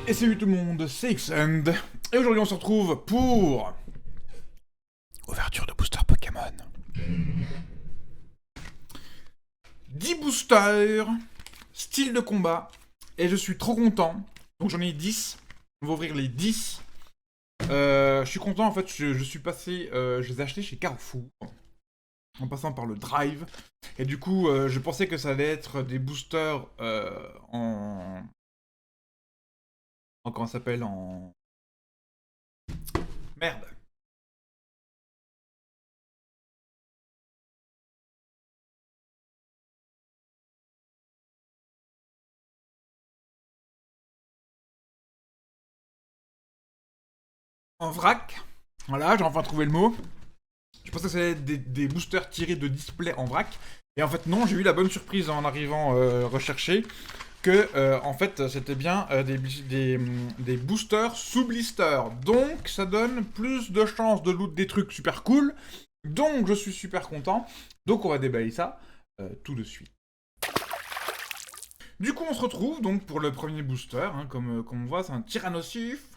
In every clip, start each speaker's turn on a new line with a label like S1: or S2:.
S1: Et salut tout le monde, c'est Xend. Et aujourd'hui on se retrouve pour... ouverture de booster Pokémon. 10 boosters, style de combat, et je suis trop content. Donc j'en ai 10, on va ouvrir les 10. Je suis content en fait, je suis passé, je les ai achetés chez Carrefour, en passant par le Drive. Et du coup, je pensais que ça allait être des boosters comment ça s'appelle en... Merde. En vrac. Voilà, j'ai enfin trouvé le mot. Je pensais que ça allait être des boosters tirés de display en vrac. Et en fait, non, j'ai eu la bonne surprise en arrivant rechercher que, en fait, c'était bien des boosters sous blister. Donc, ça donne plus de chances de loot des trucs super cool. Donc, je suis super content. Donc, on va déballer ça tout de suite. Du coup, on se retrouve donc pour le premier booster. Hein, comme on voit, c'est un Tyrannosif.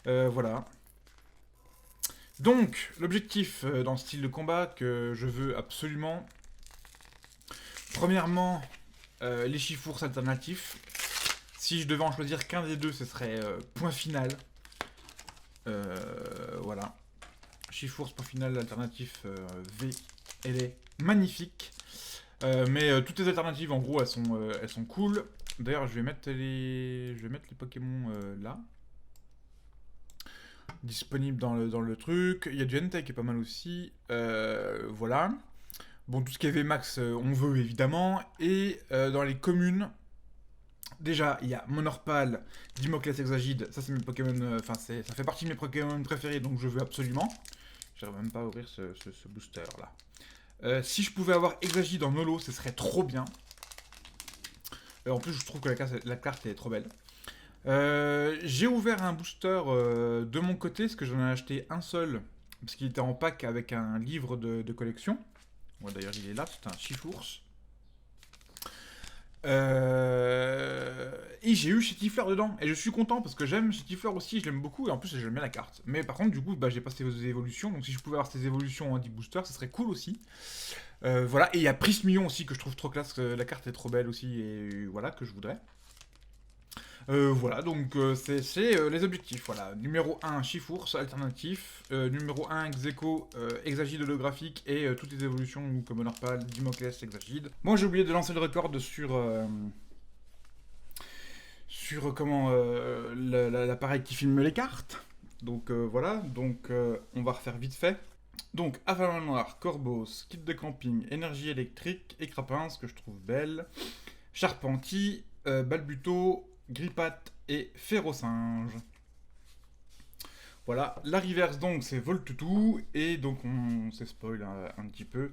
S1: Voilà. Donc, l'objectif dans ce style de combat que je veux absolument... Premièrement, les Chifours alternatifs. Si je devais en choisir qu'un des deux, ce serait point final. Voilà. Chifours, point final, alternatif V. Elle est magnifique. Mais toutes les alternatives, en gros, elles sont cool. D'ailleurs, je vais mettre les Pokémon là. Disponible dans le truc. Il y a du Entei qui est pas mal aussi. Voilà. Bon, tout ce qui est VMAX, on veut évidemment. Et dans les communes, déjà, il y a Monorpal, Dimoclès Exagide. Ça, c'est mes Pokémon. Enfin, ça fait partie de mes Pokémon préférés, donc je veux absolument. J'arrive même pas à ouvrir ce booster là. Si je pouvais avoir Exagide en holo, ce serait trop bien. En plus, je trouve que la carte est trop belle. J'ai ouvert un booster de mon côté, parce que j'en ai acheté un seul, parce qu'il était en pack avec un livre de collection. Bon, d'ailleurs, il est là, c'est un Chifours. Et j'ai eu Chétifleur dedans, et je suis content, parce que j'aime Chétifleur aussi, je l'aime beaucoup, et en plus j'aime bien la carte. Mais par contre, du coup, bah, j'ai pas ces évolutions, donc si je pouvais avoir ces évolutions en 10 boosters, ça serait cool aussi. Voilà, et il y a Prismion aussi, que je trouve trop classe, la carte est trop belle aussi, et voilà, que je voudrais. Voilà, donc c'est les objectifs. Voilà. Numéro 1, Chifours, alternatif. Numéro 1, Xeco, Exagide holographique et toutes les évolutions comme Monorpal, Dimoclès, Exagide. Moi j'ai oublié de lancer le record sur comment l'appareil qui filme les cartes. Donc voilà, donc on va refaire vite fait. Donc, Avalanche Noir, Corbeau, kit de camping, énergie électrique, Écrapince, que je trouve belle, Charpenti, Balbuto, Grippat et Ferrosinge. Voilà, la reverse donc c'est Voltoutou, et donc on s'est spoil un petit peu.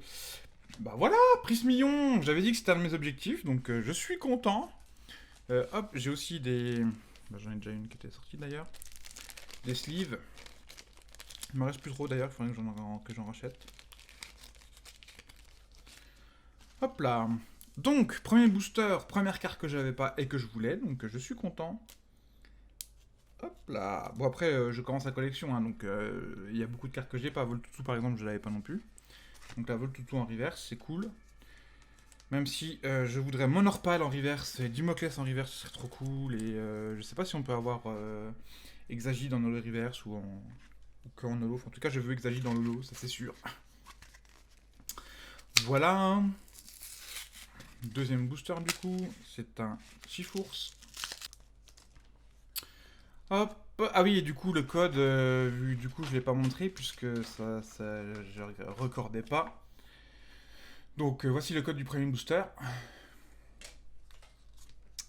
S1: Bah voilà, Prismillon, j'avais dit que c'était un de mes objectifs, donc je suis content. Hop, j'ai aussi des... Bah, j'en ai déjà une qui était sortie d'ailleurs. Des sleeves. Il me reste plus trop d'ailleurs, il faudrait que j'en rachète. Hop là. Donc, premier booster, première carte que j'avais pas et que je voulais, donc je suis content. Hop là. Bon, après, je commence la collection, hein, donc il y a beaucoup de cartes que j'ai pas. Voltoutou, par exemple, je l'avais pas non plus. Donc la Voltoutou en reverse, c'est cool. Même si je voudrais Monorpal en reverse et Dimoclès en reverse, ce serait trop cool. Et je sais pas si on peut avoir Exagide en holo reverse ou qu'en holo. En tout cas, je veux Exagide en holo, ça c'est sûr. Voilà. Deuxième booster du coup, c'est un Chifours. Hop. Ah oui, et du coup, le code, du coup, je l'ai pas montré puisque je recordais pas. Donc, voici le code du premier booster.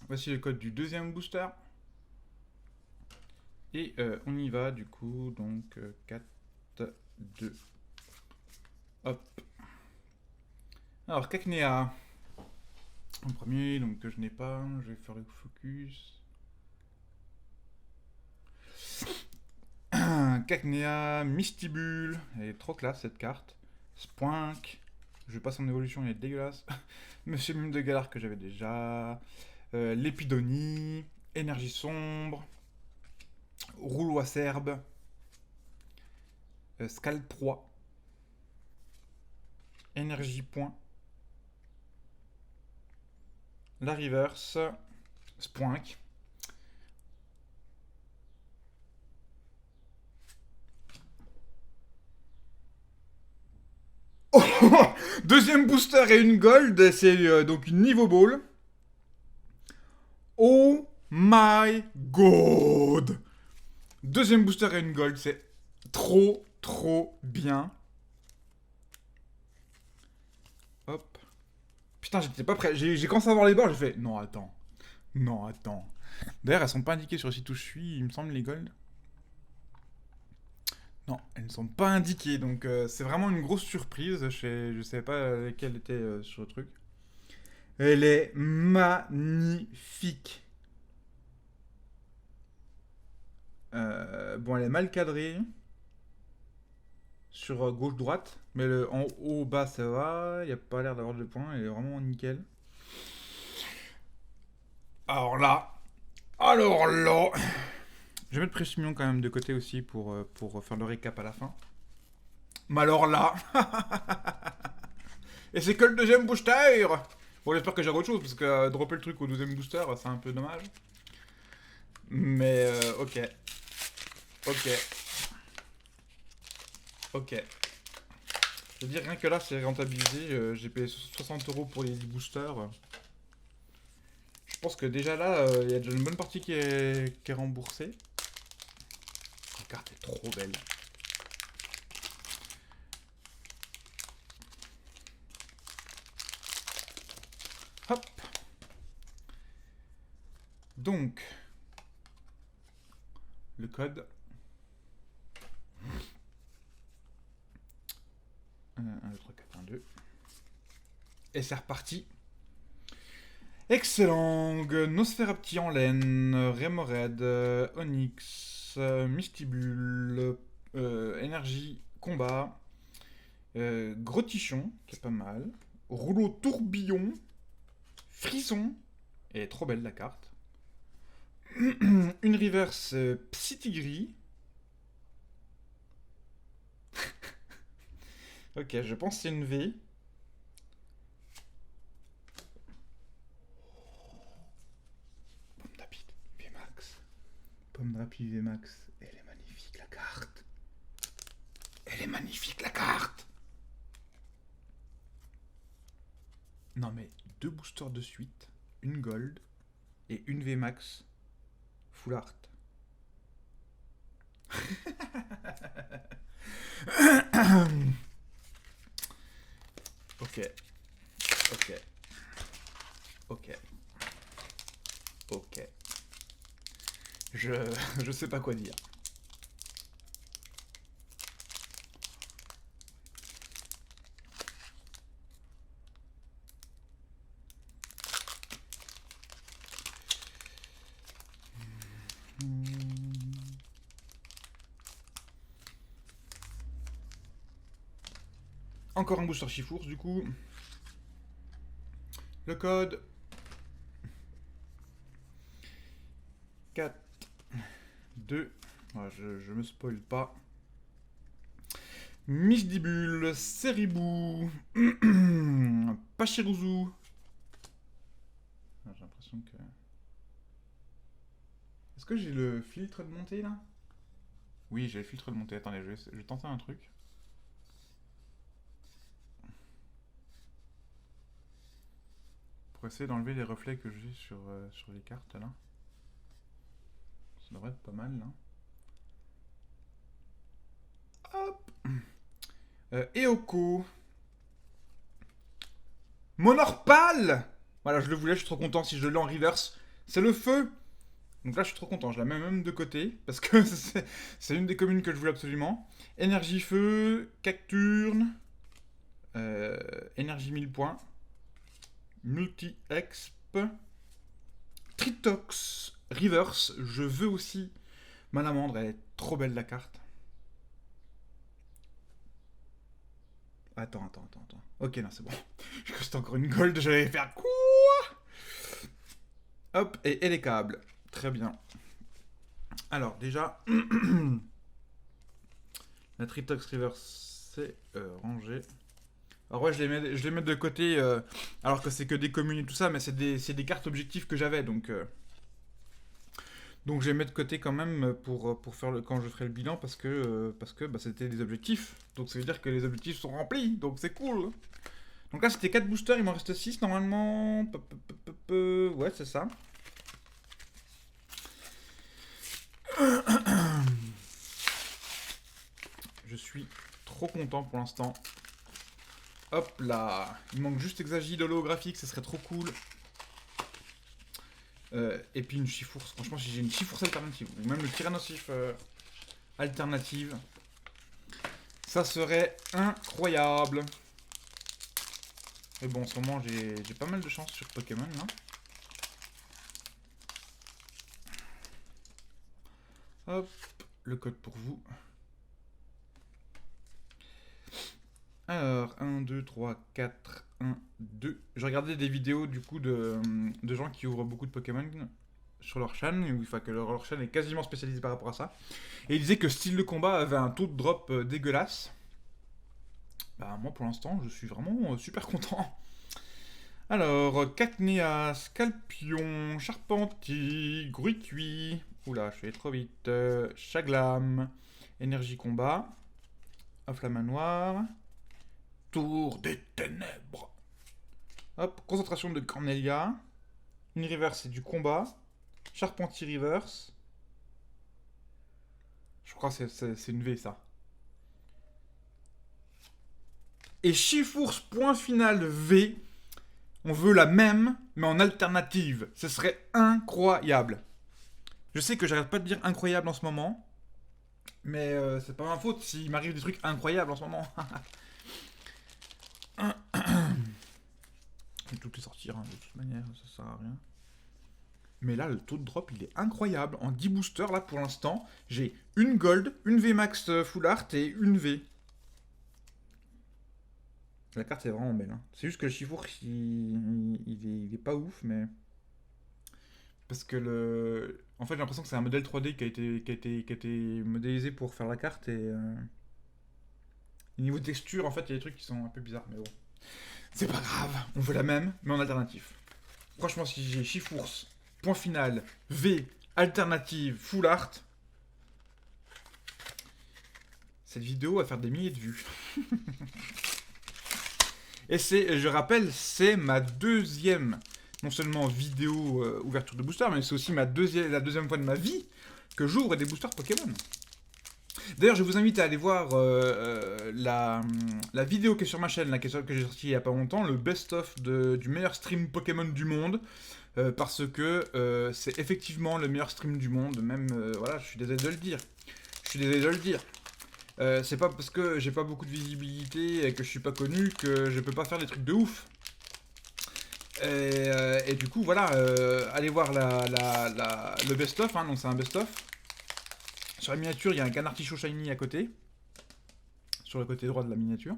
S1: Voici le code du deuxième booster. Et on y va, du coup, donc 4, 2. Hop. Alors, Cacnea. En premier, donc que je n'ai pas, je vais faire le focus. Cacnea, Mystibule, elle est trop classe cette carte. Spoink, je passe en évolution, il est dégueulasse. Monsieur Mime de Galar que j'avais déjà. L'épidonie, énergie sombre. Rouleau acerbe. Scalp proie. Énergie point. La reverse. Spoink. Oh deuxième booster et une gold, c'est donc une niveau ball. Oh my god! Deuxième booster et une gold, c'est trop bien. Hop. Putain, j'étais pas prêt. J'ai commencé à voir les bords, j'ai fait non, attends. Non, attends. D'ailleurs, elles sont pas indiquées sur le site où je suis, il me semble, les gold. Non, elles ne sont pas indiquées, donc c'est vraiment une grosse surprise. Je savais pas lesquelles étaient sur le truc. Elle est magnifique. Bon, elle est mal cadrée. Sur gauche-droite. Mais en haut-bas, ça va. Il n'y a pas l'air d'avoir de points. Elle est vraiment nickel. Alors là. Alors là. Je vais mettre Pressimion quand même de côté aussi pour faire le récap à la fin. Mais alors là. Et c'est que le deuxième booster. Bon, j'espère que j'ai autre chose parce que dropper le truc au deuxième booster, c'est un peu dommage. Mais ok. Ok. Ok. Je veux dire, rien que là, c'est rentabilisé. J'ai payé 60 € pour les 10 boosters. Je pense que déjà là, il y a déjà une bonne partie qui est remboursée. La carte est trop belle. Hop. Donc, le code. 1, 2, 3, 4, 1, 2. Et c'est reparti. Excellent. Nosferapti en laine, Remoraid, Onyx, Mystibule, Énergie, Combat, Grotichon, qui est pas mal, Rouleau Tourbillon, Frisson, et trop belle la carte. Une reverse Psytigris. Ok, je pense que c'est une V. Pomme d'Apide, VMAX. Pomme d'Apide, VMAX. Elle est magnifique la carte. Elle est magnifique la carte. Non mais, 2 boosters de suite, une gold et une VMAX full art. Ok. Ok. Ok. Ok. Je sais pas quoi dire. Encore un booster Chifours du coup. Le code 4, 2. Ouais, je me spoil pas. Misdibule, Seribou, Pachirouzou. Ah, j'ai l'impression que... Est-ce que j'ai le filtre de montée là? Oui, j'ai le filtre de montée. Attendez, je vais tenter un truc. Pour essayer d'enlever les reflets que j'ai sur les cartes là. Ça devrait être pas mal là. Hop. Eoko. Monorpal. Voilà, je le voulais, je suis trop content si je l'ai en reverse. C'est le feu. Donc là, je suis trop content. Je la mets même de côté parce que c'est une des communes que je voulais absolument. Énergie feu, Cacturne, énergie 1000 points, multi-exp, Tritox, reverse. Je veux aussi Malamandre. Elle est trop belle la carte. Attends. Ok, non, c'est bon. Je crois que c'était encore une gold. J'allais faire quoi? Hop, et les câbles. Très bien. Alors, déjà, la Tritox River, c'est rangé. Alors ouais, je les mets de côté, alors que c'est que des communes et tout ça, mais c'est des cartes objectifs que j'avais, donc je les mets de côté quand même pour faire quand je ferai le bilan, parce que bah, c'était des objectifs. Donc ça veut dire que les objectifs sont remplis, donc c'est cool. Donc là, c'était 4 boosters, il m'en reste 6 normalement. Ouais, c'est ça. Je suis trop content pour l'instant. Hop là. Il manque juste Exagide holographique, ce serait trop cool. Et puis une Chifourse. Franchement, si j'ai une Chifourse alternative, ou même le Tyrannosif alternative, ça serait incroyable. Mais bon, en ce moment, j'ai pas mal de chance sur Pokémon, là. Hop, le code pour vous. Alors, 1, 2, 3, 4, 1, 2. Je regardais des vidéos du coup de gens qui ouvrent beaucoup de Pokémon sur leur chaîne, enfin que leur chaîne est quasiment spécialisée par rapport à ça. Et ils disaient que Style de Combat avait un taux de drop dégueulasse. Bah moi pour l'instant je suis vraiment super content. Alors, Cacnea, Scalpion, Charpentier, Gruitui, oula je suis allé trop vite, Chaglam, Énergie Combat, Afflamanoir, Tour des Ténèbres. Hop, concentration de Cornelia. Une reverse, c'est du combat. Charpentier reverse. Je crois que c'est une V, ça. Et Chifourse, point final V. On veut la même, mais en alternative. Ce serait incroyable. Je sais que j'arrête pas de dire incroyable en ce moment. Mais c'est pas ma faute s'il m'arrive des trucs incroyables en ce moment. Je vais toutes les sortir, hein, de toute manière, ça sert à rien. Mais là, le taux de drop, il est incroyable. En 10 boosters, là, pour l'instant, j'ai une Gold, une VMAX Full Art et une V. La carte est vraiment belle. Hein. C'est juste que le Chifour, il est pas ouf, mais... Parce que le... En fait, j'ai l'impression que c'est un modèle 3D qui a été modélisé pour faire la carte, et... Niveau texture, en fait, il y a des trucs qui sont un peu bizarres, mais bon. C'est pas grave, on veut la même, mais en alternatif. Franchement, si j'ai Chifours, point final, V, alternative, full art, cette vidéo va faire des milliers de vues. Et je rappelle, c'est ma deuxième, non seulement vidéo ouverture de booster, mais c'est aussi la deuxième fois de ma vie que j'ouvre des boosters Pokémon. D'ailleurs, je vous invite à aller voir la vidéo qui est sur ma chaîne, là, que j'ai sortie il n'y a pas longtemps, le best-of du meilleur stream Pokémon du monde, parce que c'est effectivement le meilleur stream du monde, même, voilà, je suis désolé de le dire. C'est pas parce que j'ai pas beaucoup de visibilité et que je suis pas connu que je peux pas faire des trucs de ouf. Et du coup, voilà, allez voir le best-of, hein, donc c'est un best-of. Sur la miniature, il y a un Canartichaud Shiny à côté. Sur le côté droit de la miniature.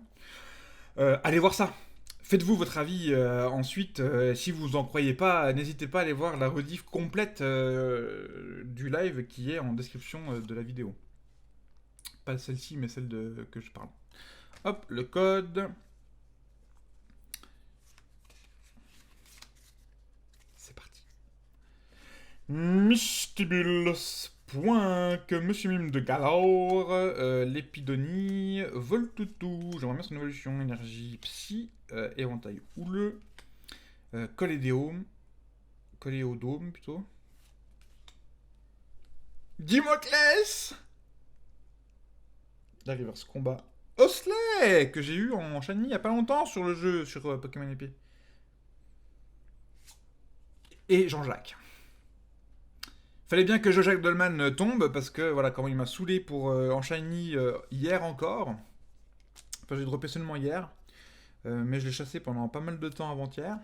S1: Allez voir ça. Faites-vous votre avis ensuite. Si vous en croyez pas, n'hésitez pas à aller voir la rediff complète du live qui est en description de la vidéo. Pas celle-ci, mais celle que je parle. Hop, le code. C'est parti. Mystibulus. Point que Monsieur Mime de Galore, Lépidonie, Voltoutou, j'aimerais bien son évolution, énergie psy, éventail houleux, Colédéome plutôt, Dimoclès, la reverse combat, Osley, que j'ai eu en shiny il y a pas longtemps sur le jeu, sur Pokémon épée, et Jean-Jacques. Fallait bien que Jean-Jacques Dolman tombe, parce que voilà comment il m'a saoulé pour en shiny hier encore. Enfin, j'ai droppé seulement hier, mais je l'ai chassé pendant pas mal de temps avant-hier.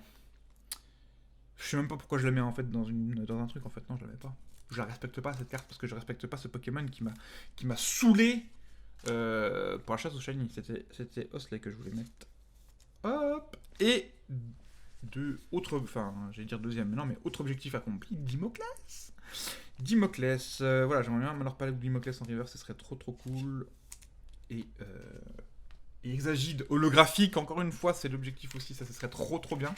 S1: Je sais même pas pourquoi je la mets en fait dans un truc, en fait, non, je la mets pas. Je la respecte pas cette carte parce que je respecte pas ce Pokémon qui m'a saoulé pour la chasse au shiny. C'était Osley que je voulais mettre. Hop. Et j'allais dire deuxième, mais non, mais autre objectif accompli, Dimoclès. Dimoclès. Voilà, j'aimerais bien m'en reparler de Dimoclès en river, ce serait trop trop cool. Et, Exagide holographique, encore une fois, c'est l'objectif aussi, ça ce serait trop trop bien.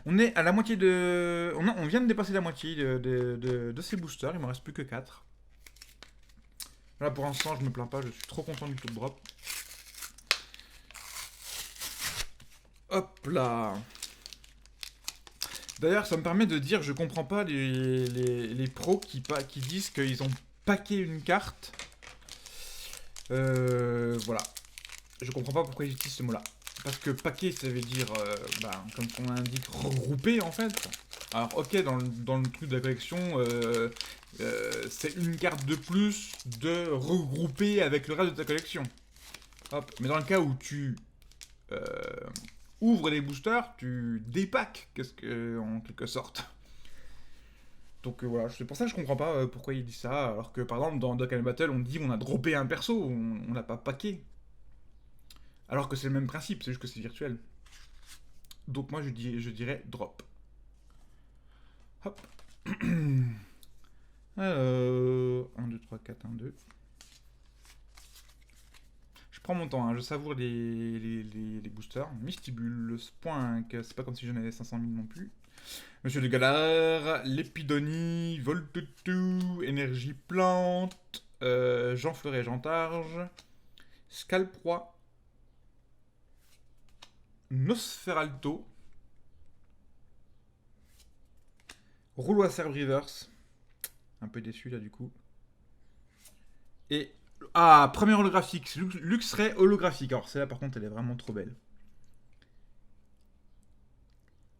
S1: On est à la moitié de. On vient de dépasser la moitié de ces boosters, il m'en reste plus que 4. Là pour l'instant, je me plains pas, je suis trop content du taux de drop. Hop là. D'ailleurs, ça me permet de dire, je comprends pas les pros qui disent qu'ils ont packé une carte. Voilà. Je comprends pas pourquoi ils utilisent ce mot-là. Parce que paquet, ça veut dire, comme son nom l'indique, regrouper en fait. Alors, ok, dans le truc de la collection, c'est une carte de plus de regrouper avec le reste de ta collection. Hop. Mais dans le cas où tu ouvres les boosters, tu dépacks, en quelque sorte. Donc voilà, c'est pour ça que je comprends pas pourquoi il dit ça. Alors que par exemple, dans Dokkan Battle, on dit on a droppé un perso, on n'a pas packé. Alors que c'est le même principe, c'est juste que c'est virtuel. Donc moi je dirais drop. Hop. 1, 2, 3, 4, 1, 2. Je prends mon temps, hein, je savoure les boosters. Mystibule, Spoink, c'est pas comme si j'en avais 500 000 non plus. Monsieur de Galard, Lépidonie, Voltutu, Énergie Plante, Jean Fleuret, Jean Targe, Scalproie, Nosferalto, Rouleau à Serve Reverse. Un peu déçu là du coup. Et. Ah, première holographique. Luxray holographique. Alors celle-là par contre elle est vraiment trop belle.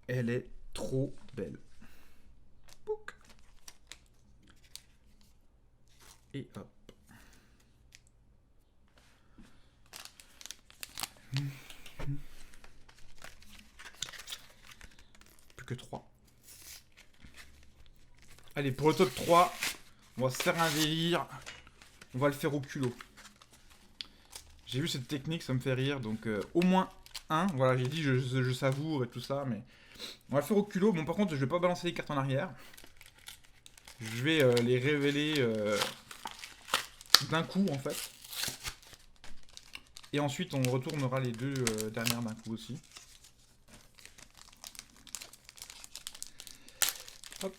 S1: Elle est trop belle. Pouc. Et hop. Plus que 3. Allez, pour le top 3, on va se faire un délire. On va le faire au culot. J'ai vu cette technique, ça me fait rire. Donc au moins un. Voilà, j'ai dit je savoure et tout ça. Mais on va le faire au culot. Bon, par contre, je vais pas balancer les cartes en arrière. Je vais les révéler d'un coup en fait. Et ensuite, on retournera les deux dernières d'un coup aussi. Hop.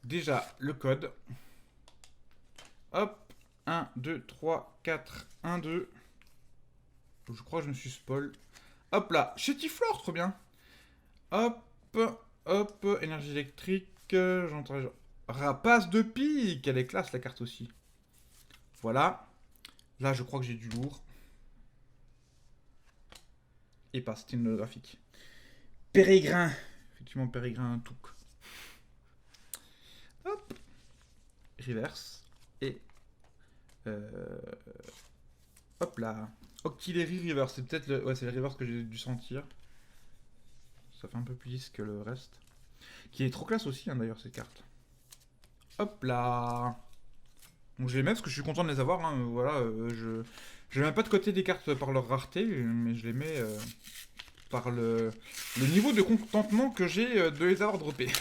S1: Déjà, le code. Hop. 1, 2, 3, 4, 1, 2. Je crois que je me suis spoil. Hop là. Chétiflore, trop bien. Hop. Hop. Énergie électrique. J'entends. Rapace de pique. Elle est classe la carte aussi. Voilà. Là, je crois que j'ai du lourd. Et pas, c'était une holographique. Pérégrin. Effectivement, Pérégrin Touk. Hop. Reverse. Et. Hop là. Octillery Reverse. C'est peut-être le. Ouais, c'est le reverse que j'ai dû sentir. Ça fait un peu plus lisse que le reste. Qui est trop classe aussi, hein, d'ailleurs, cette carte. Hop là. Donc je les mets parce que je suis content de les avoir. Hein. Voilà, je mets pas de côté des cartes par leur rareté, mais je les mets par le niveau de contentement que j'ai de les avoir droppés.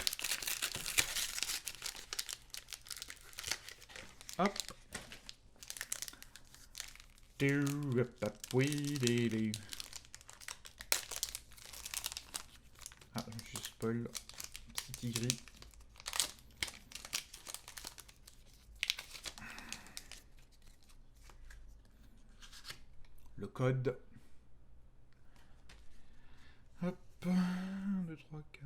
S1: Hop. Ah, je me suis spoil. Petit gris. Le code. Hop. 1, 2, 3, 4.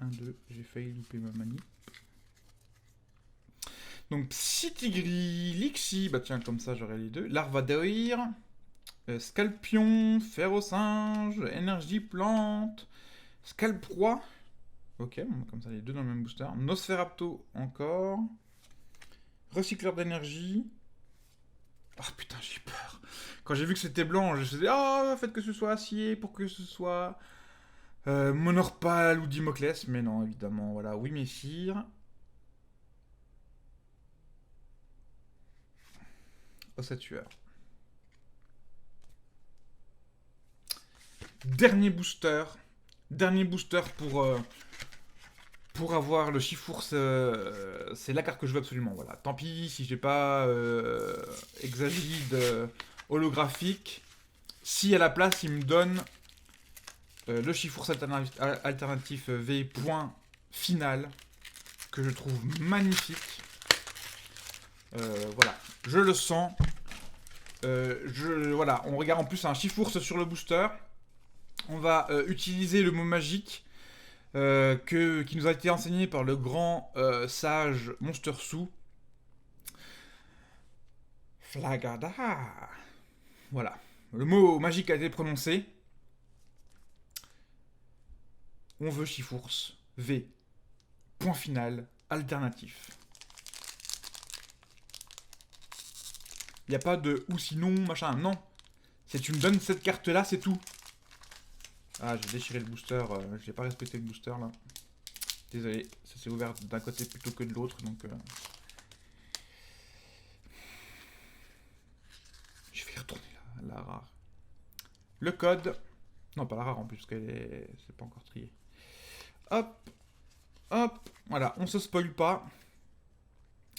S1: 1, 2. J'ai failli louper ma manip. Donc Psytigris, Lixi, bah tiens, comme ça j'aurai les deux. Larvadoir, Scalpion, Ferrosinge, Énergie Plante, Scalproie. Ok, bon, comme ça les deux dans le même booster. Nosferapto encore. Recycleur d'énergie. Ah putain, j'ai peur. Quand j'ai vu que c'était blanc, je me suis dit, oh, faites que ce soit acier pour que ce soit Monorpal ou Dimoclès. Mais non, évidemment, voilà, oui, messire. Ossature. Dernier booster. Dernier booster pour avoir le Chifours. C'est la carte que je veux absolument. Voilà. Tant pis si j'ai pas Exagide holographique. Si à la place, il me donne le Chifours alternatif V point final. Que je trouve magnifique. Voilà. Je le sens. Voilà. On regarde en plus un Chifours sur le booster. On va utiliser le mot magique qui nous a été enseigné par le grand sage Monster Sous. Flagada. Voilà. Le mot magique a été prononcé. On veut Chifours. V. Point final. Alternatif. Il n'y a pas de ou sinon, machin. Non. Si tu me donnes cette carte-là, c'est tout. Ah, j'ai déchiré le booster. Je n'ai pas respecté le booster, là. Désolé. Ça s'est ouvert d'un côté plutôt que de l'autre, donc... Je vais y retourner, là. La rare. Le code. Non, pas la rare, en plus, parce qu'elle est... C'est pas encore trié. Hop. Hop. Voilà, on se spoil pas.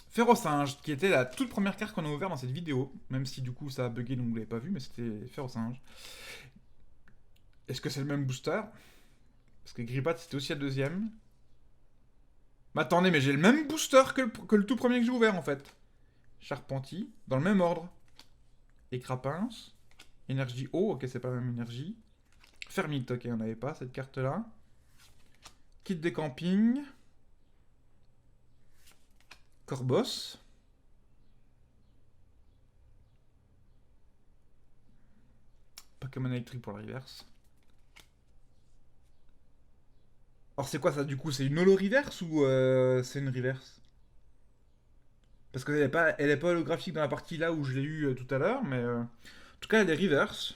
S1: Férocinge, qui était la toute première carte qu'on a ouverte dans cette vidéo. Même si, du coup, ça a bugué, donc vous l'avez pas vu, mais c'était Férocinge. Est-ce que c'est le même booster? Parce que Gripat, c'était aussi la deuxième. Mais attendez, mais j'ai le même booster que le tout premier que j'ai ouvert, en fait. Charpentier, dans le même ordre. Et Crapins. Énergie eau, ok, c'est pas la même énergie. Fermite, ok, on n'avait pas cette carte-là. Kit des campings. Corbos. Pokémon électrique pour la reverse. Alors c'est quoi ça du coup? C'est une holo reverse ou c'est une reverse? Parce qu'elle est pas holographique dans la partie là où je l'ai eu tout à l'heure, mais en tout cas elle est reverse.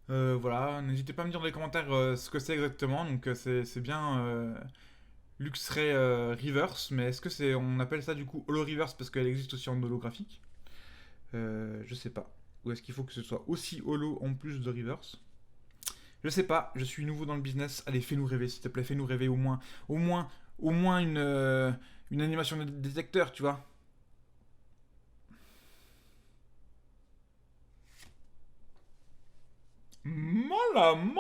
S1: Voilà, n'hésitez pas à me dire dans les commentaires ce que c'est exactement. Donc c'est bien Luxray reverse, mais est-ce que on appelle ça du coup holo reverse parce qu'elle existe aussi en holographique? Je sais pas. Ou est-ce qu'il faut que ce soit aussi holo en plus de reverse? Je sais pas, je suis nouveau dans le business. Allez, fais-nous rêver, s'il te plaît, fais-nous rêver au moins une animation de détecteur, tu vois. Malamandre.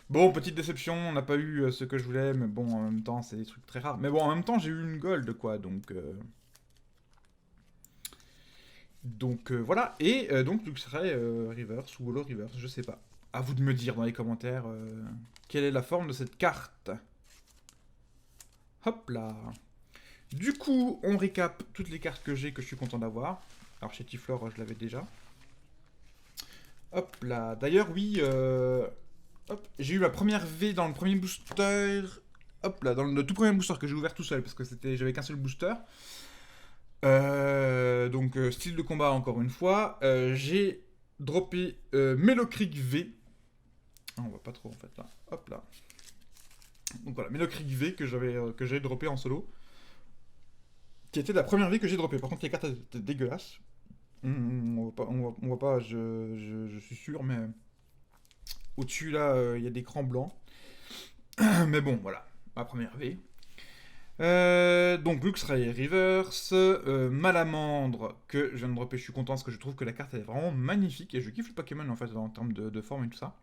S1: Bon, petite déception, on n'a pas eu ce que je voulais, mais bon, en même temps, c'est des trucs très rares. Mais bon, en même temps, j'ai eu une gold, quoi, donc... Donc voilà, et donc Luxray reverse ou holo reverse, je sais pas. À vous de me dire dans les commentaires quelle est la forme de cette carte. Hop là. Du coup, on récap toutes les cartes que j'ai que je suis content d'avoir. Alors chez Tiflor, je l'avais déjà. Hop là. D'ailleurs, oui, hop, j'ai eu ma première V dans le premier booster. Hop là, dans le tout premier booster que j'ai ouvert tout seul parce que j'avais qu'un seul booster. Donc style de combat encore une fois. J'ai droppé Melocreek V. Ah, on voit pas trop en fait là. Hop là. Donc voilà, Melocreek V que j'ai droppé en solo. Qui était la première V que j'ai droppé. Par contre les cartes étaient dégueulasses. On voit pas, je suis sûr, mais au-dessus là il y a des crans blancs. Mais bon voilà, ma première V. Donc Luxray Reverse, Malamandre que je viens de dropper, je suis content parce que je trouve que la carte elle est vraiment magnifique et je kiffe le Pokémon en fait en termes de forme et tout ça.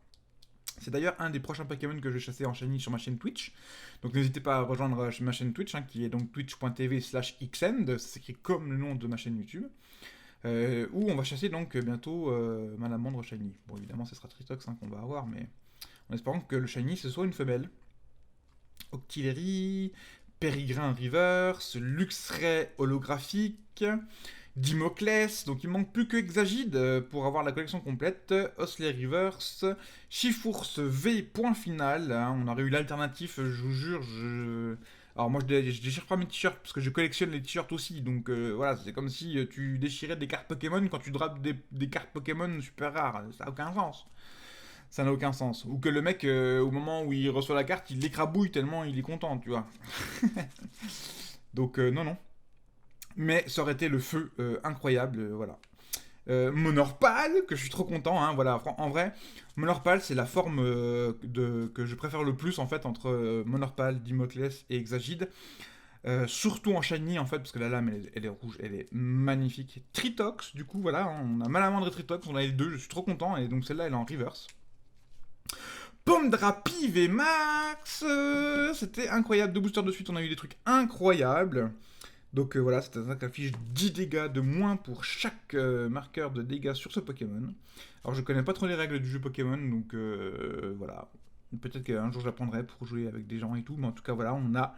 S1: C'est d'ailleurs un des prochains Pokémon que je vais chasser en shiny sur ma chaîne Twitch. Donc n'hésitez pas à rejoindre ma chaîne Twitch qui est donc twitch.tv/xend, c'est écrit comme le nom de ma chaîne YouTube. Où on va chasser donc bientôt Malamandre shiny. Bon évidemment ce sera Tritox qu'on va avoir, mais en espérant que le shiny ce soit une femelle. Octillery, Périgrin Reverse, Luxray holographique, Dimoclès, donc il manque plus que Exagide pour avoir la collection complète, Osley Reverse, Chifours V point final, hein, on aurait eu l'alternatif, je vous jure, Alors moi je déchire pas mes t-shirts parce que je collectionne les t-shirts aussi, donc voilà, c'est comme si tu déchirais des cartes Pokémon quand tu drops des cartes Pokémon super rares, ça n'a aucun sens. Ça n'a aucun sens. Ou que le mec, au moment où il reçoit la carte, il l'écrabouille tellement il est content, tu vois. Donc, non, non. Mais ça aurait été le feu incroyable, voilà. Monorpal, que je suis trop content, hein, voilà, en vrai, Monorpal, c'est la forme que je préfère le plus, en fait, entre Monorpal, Dimoclès et Exagide. Surtout en shiny, en fait, parce que la lame, elle est rouge, elle est magnifique. Tritox, du coup, voilà, on a Malamandre et Tritox, on a les deux, je suis trop content, et donc celle-là, elle est en reverse. Pomdrapi VMAX, c'était incroyable, 2 boosters de suite, on a eu des trucs incroyables. Donc voilà, c'est un qui affiche 10 dégâts de moins pour chaque marqueur de dégâts sur ce Pokémon. Alors je connais pas trop les règles du jeu Pokémon, donc voilà. Peut-être qu'un jour j'apprendrai pour jouer avec des gens et tout, mais en tout cas voilà, on a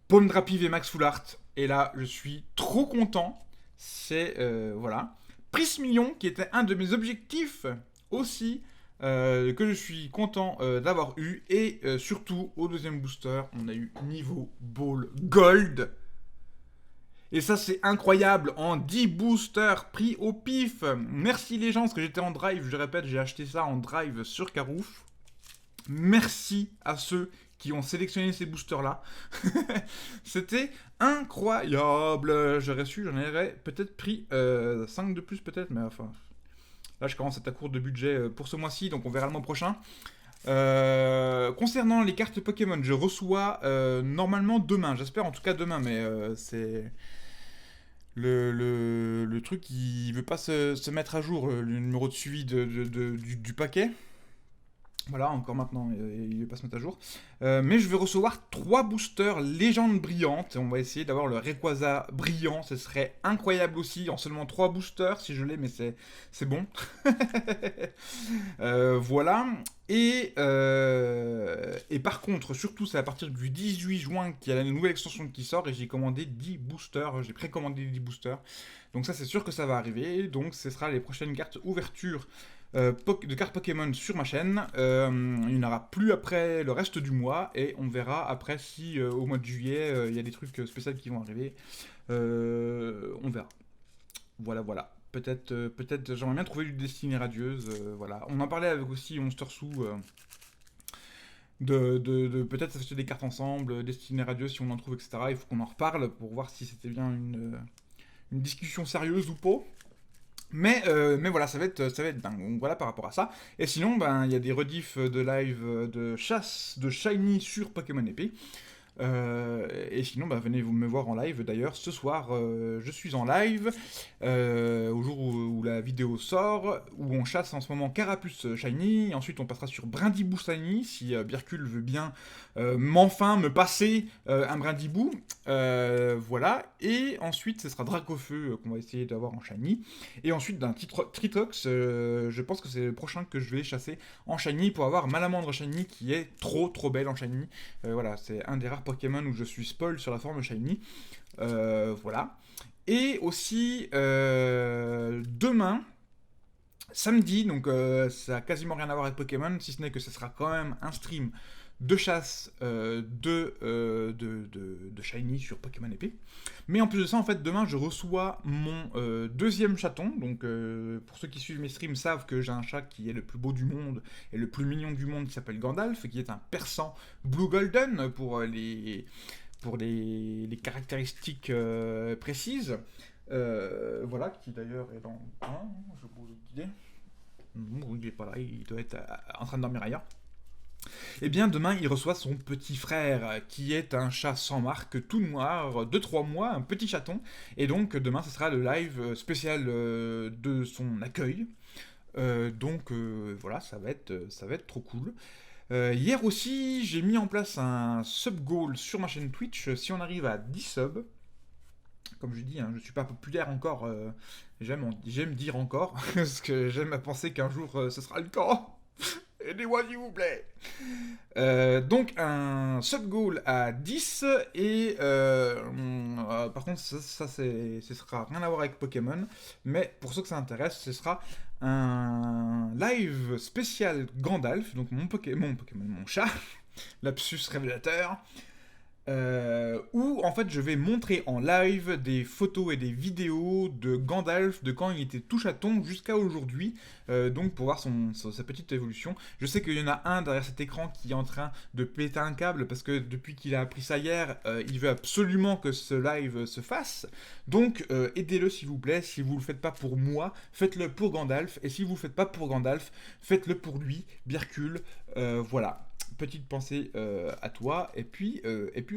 S1: Pomdrapi VMAX Full Art. Et là, je suis trop content. C'est, voilà. Prismillion, qui était un de mes objectifs aussi, que je suis content d'avoir eu. Et surtout, au deuxième booster, on a eu niveau Ball Gold. Et ça, c'est incroyable, en 10 boosters pris au pif. Merci les gens, parce que j'étais en drive, je répète, j'ai acheté ça en drive sur Carouf. Merci à ceux qui ont sélectionné ces boosters-là. C'était incroyable. J'aurais su, j'en aurais peut-être pris 5 de plus, peut-être, mais enfin... Là, je commence à être à court de budget pour ce mois-ci, donc on verra le mois prochain. Concernant les cartes Pokémon, je reçois normalement demain, j'espère en tout cas demain, mais c'est... Le truc, il veut pas se mettre à jour, le numéro de suivi du paquet. Voilà, encore maintenant, il ne veut pas se mettre à jour. Mais je vais recevoir 3 boosters légendes brillantes. On va essayer d'avoir le Rayquaza brillant. Ce serait incroyable aussi, en seulement 3 boosters, si je l'ai, mais c'est bon. Voilà. Et par contre, surtout, c'est à partir du 18 juin qu'il y a la nouvelle extension qui sort et j'ai commandé 10 boosters. J'ai précommandé 10 boosters. Donc ça, c'est sûr que ça va arriver. Donc ce sera les prochaines cartes ouverture de cartes Pokémon sur ma chaîne. Il n'y en aura plus après le reste du mois et on verra après si au mois de juillet il y a des trucs spéciaux qui vont arriver. On verra. Voilà, voilà. Peut-être j'aimerais bien trouver du Destinée Radieuse. Voilà. On en parlait avec aussi Monster Sous. De peut-être s'acheter des cartes ensemble, Destinée Radieuse si on en trouve, etc. Il faut qu'on en reparle pour voir si c'était bien une discussion sérieuse ou pas. Mais voilà, ça va être dingue. Donc voilà par rapport à ça. Et sinon, ben il y a des rediffs de live de chasse de Shiny sur Pokémon Épée. Et sinon, bah, venez vous me voir en live. D'ailleurs, ce soir, je suis en live, au jour où la vidéo sort, où on chasse en ce moment Carapuce Shiny. Ensuite, on passera sur Brindibou Shiny, si Birkul veut bien m'enfin me passer un Brindibou. Voilà. Et ensuite, ce sera Dracofeu qu'on va essayer d'avoir en Shiny. Et ensuite, d'un Tritox, je pense que c'est le prochain que je vais chasser en Shiny pour avoir Malamandre Shiny qui est trop belle en Shiny. Voilà, c'est un des rares Pokémon où je suis spoil sur la forme Shiny. Voilà. Et aussi, demain, samedi, donc ça a quasiment rien à voir avec Pokémon, si ce n'est que ce sera quand même un stream de chasse de Shiny sur Pokémon Épée. Mais en plus de ça, en fait, demain, je reçois mon deuxième chaton. Donc, pour ceux qui suivent mes streams savent que j'ai un chat qui est le plus beau du monde et le plus mignon du monde, qui s'appelle Gandalf, qui est un persan Blue Golden pour les caractéristiques précises. Voilà, qui d'ailleurs est dans... je vous le dis. Non, il est pas là, il doit être en train de dormir ailleurs. Eh bien, demain, il reçoit son petit frère, qui est un chat sans marque, tout noir, de 3 mois, un petit chaton. Et donc, demain, ce sera le live spécial de son accueil. Donc, voilà, ça va être trop cool. Hier aussi, j'ai mis en place un sub goal sur ma chaîne Twitch. Si on arrive à 10 subs, comme je dis, hein, je ne suis pas populaire encore, j'aime dire encore, parce que j'aime à penser qu'un jour ce sera le cas. Aidez-moi s'il vous plaît. Donc un sub goal à 10 et par contre ce sera rien à voir avec Pokémon, mais pour ceux que ça intéresse, ce sera un live spécial Gandalf, donc mon Pokémon, mon chat, lapsus révélateur. où en fait je vais montrer en live des photos et des vidéos de Gandalf de quand il était tout chaton jusqu'à aujourd'hui, donc pour voir sa petite évolution. Je sais qu'il y en a un derrière cet écran qui est en train de péter un câble parce que depuis qu'il a appris ça hier, il veut absolument que ce live se fasse. Donc aidez-le s'il vous plaît, si vous le faites pas pour moi, faites-le pour Gandalf, et si vous le faites pas pour Gandalf, faites-le pour lui, Birkul, voilà. Petite pensée à toi, et puis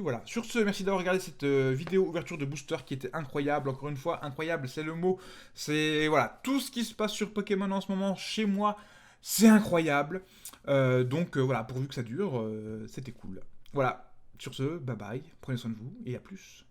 S1: voilà. Sur ce, merci d'avoir regardé cette vidéo ouverture de booster qui était incroyable. Encore une fois, incroyable, c'est le mot. C'est voilà, tout ce qui se passe sur Pokémon en ce moment chez moi, c'est incroyable. Donc voilà, pourvu que ça dure, c'était cool. Voilà. Sur ce, bye bye, prenez soin de vous et à plus.